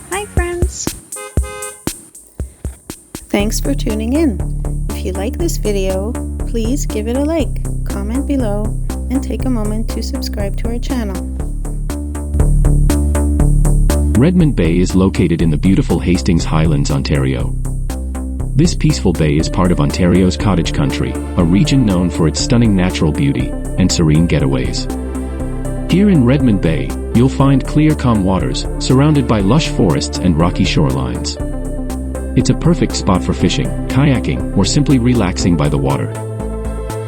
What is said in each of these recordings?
Hi friends! Thanks for tuning in. If you like this video, please give it a like, comment below, and take a moment to subscribe to our channel. Redmond Bay is located in the beautiful Hastings Highlands, Ontario. This peaceful bay is part of Ontario's Cottage Country, a region known for its stunning natural beauty and serene getaways. Here in Redmond Bay, you'll find clear, calm waters, surrounded by lush forests and rocky shorelines. It's a perfect spot for fishing, kayaking, or simply relaxing by the water.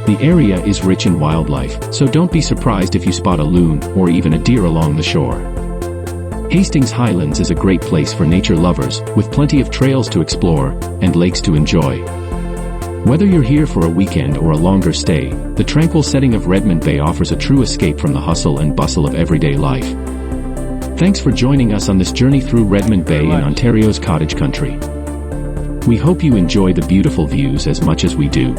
The area is rich in wildlife, so don't be surprised if you spot a loon or even a deer along the shore. Hastings Highlands is a great place for nature lovers, with plenty of trails to explore and lakes to enjoy. Whether you're here for a weekend or a longer stay, the tranquil setting of Redmond Bay offers a true escape from the hustle and bustle of everyday life. Thanks for joining us on this journey through Redmond Bay in Ontario's Cottage Country. We hope you enjoy the beautiful views as much as we do.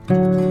Bye.